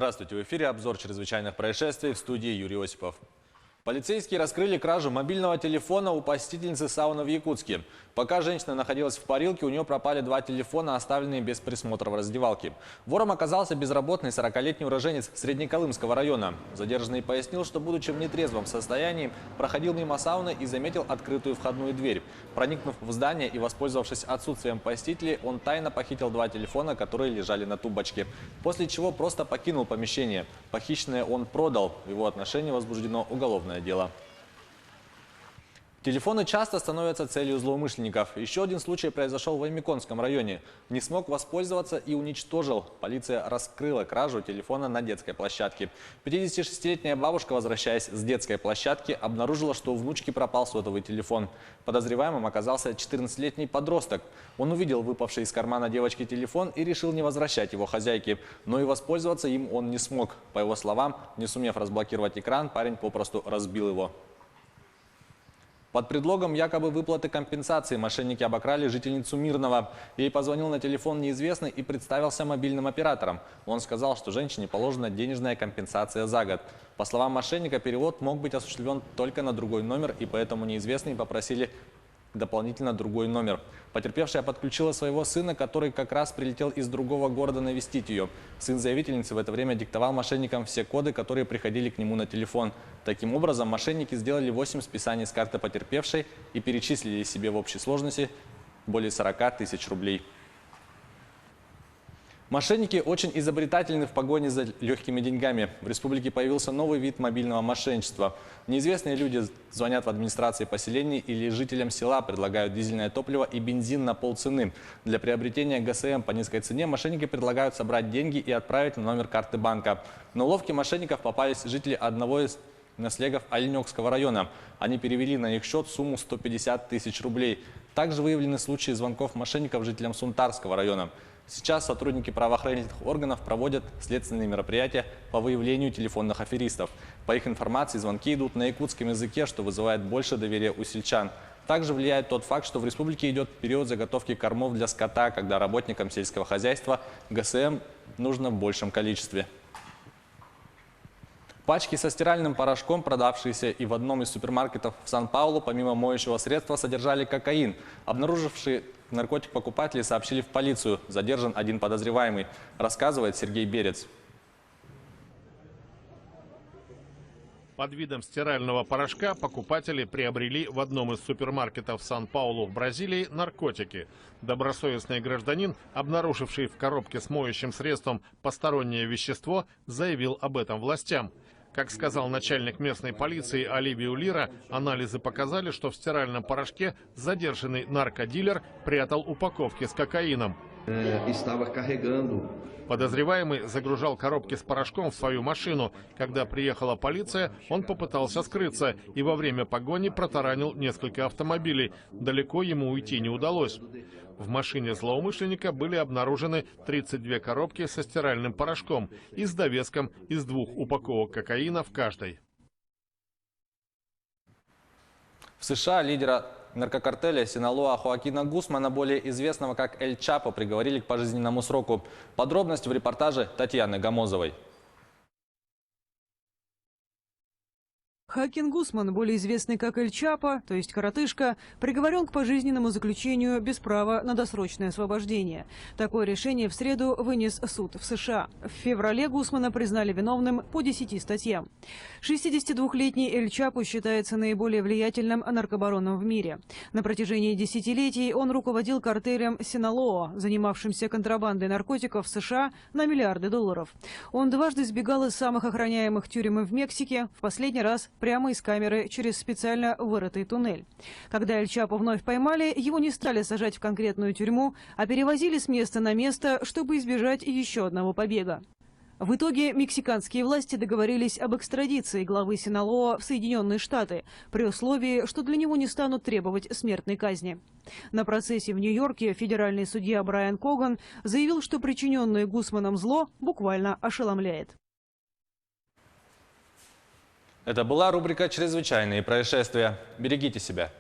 Здравствуйте, в эфире обзор чрезвычайных происшествий, в студии Юрий Осипов. Полицейские раскрыли кражу мобильного телефона у посетительницы сауны в Якутске. Пока женщина находилась в парилке, у нее пропали 2 телефона, оставленные без присмотра в раздевалке. Вором оказался безработный 40-летний уроженец Среднеколымского района. Задержанный пояснил, что, будучи в нетрезвом состоянии, проходил мимо сауны и заметил открытую входную дверь. Проникнув в здание и воспользовавшись отсутствием посетителей, он тайно похитил 2 телефона, которые лежали на тумбочке. После чего просто покинул помещение. Похищенное он продал. В его отношении возбуждено уголовное дело. Телефоны часто становятся целью злоумышленников. Еще один случай произошел в Аймиконском районе. Не смог воспользоваться и уничтожил. Полиция раскрыла кражу телефона на детской площадке. 56-летняя бабушка, возвращаясь с детской площадки, обнаружила, что у внучки пропал сотовый телефон. Подозреваемым оказался 14-летний подросток. Он увидел выпавший из кармана девочки телефон и решил не возвращать его хозяйке. Но и воспользоваться им он не смог. По его словам, не сумев разблокировать экран, парень попросту разбил его. Под предлогом якобы выплаты компенсации мошенники обокрали жительницу Мирного. Ей позвонил на телефон неизвестный и представился мобильным оператором. Он сказал, что женщине положена денежная компенсация за год. По словам мошенника, перевод мог быть осуществлен только на другой номер, и поэтому неизвестные попросили дополнительно другой номер. Потерпевшая подключила своего сына, который как раз прилетел из другого города навестить ее. Сын заявительницы в это время диктовал мошенникам все коды, которые приходили к нему на телефон. Таким образом, мошенники сделали 8 списаний с карты потерпевшей и перечислили себе в общей сложности более 40 тысяч рублей. Мошенники очень изобретательны в погоне за легкими деньгами. В республике появился новый вид мобильного мошенничества. Неизвестные люди звонят в администрации поселений или жителям села, предлагают дизельное топливо и бензин на полцены. Для приобретения ГСМ по низкой цене мошенники предлагают собрать деньги и отправить на номер карты банка. На уловки мошенников попались жители одного из наслегов Оленёкского района. Они перевели на их счет сумму 150 тысяч рублей. Также выявлены случаи звонков мошенников жителям Сунтарского района. Сейчас сотрудники правоохранительных органов проводят следственные мероприятия по выявлению телефонных аферистов. По их информации, звонки идут на якутском языке, что вызывает больше доверия у сельчан. Также влияет тот факт, что в республике идет период заготовки кормов для скота, когда работникам сельского хозяйства ГСМ нужно в большем количестве. Пачки со стиральным порошком, продавшиеся и в одном из супермаркетов в Сан-Паулу, помимо моющего средства, содержали кокаин. Обнаружившие наркотик покупатели сообщили в полицию. Задержан один подозреваемый, рассказывает Сергей Берец. Под видом стирального порошка покупатели приобрели в одном из супермаркетов Сан-Паулу в Бразилии наркотики. Добросовестный гражданин, обнаруживший в коробке с моющим средством постороннее вещество, заявил об этом властям. Как сказал начальник местной полиции Оливио Лира, анализы показали, что в стиральном порошке задержанный наркодилер прятал упаковки с кокаином. Подозреваемый загружал коробки с порошком в свою машину. Когда приехала полиция, он попытался скрыться и во время погони протаранил несколько автомобилей. Далеко ему уйти не удалось. В машине злоумышленника были обнаружены 32 коробки со стиральным порошком и с довеском из 2 упаковок кокаина в каждой. В США лидера наркокартеля Синалоа Хоакина Гусмана, более известного как Эль Чапо, приговорили к пожизненному сроку. Подробности в репортаже Татьяны Гамозовой. Хоакин Гусман, более известный как Эль Чапо, то есть коротышка, приговорен к пожизненному заключению без права на досрочное освобождение. Такое решение в среду вынес суд в США. В феврале Гусмана признали виновным по 10 статьям. 62-летний Эль Чапо считается наиболее влиятельным наркобароном в мире. На протяжении десятилетий он руководил картелем Синалоа, занимавшимся контрабандой наркотиков в США на миллиарды долларов. Он дважды сбегал из самых охраняемых тюрем в Мексике, в последний раз прямо из камеры через специально вырытый туннель. Когда Эль Чапо вновь поймали, его не стали сажать в конкретную тюрьму, а перевозили с места на место, чтобы избежать еще одного побега. В итоге мексиканские власти договорились об экстрадиции главы Синалоа в Соединенные Штаты, при условии, что для него не станут требовать смертной казни. На процессе в Нью-Йорке федеральный судья Брайан Коган заявил, что причиненное Гусманом зло буквально ошеломляет. Это была рубрика «Чрезвычайные происшествия». Берегите себя.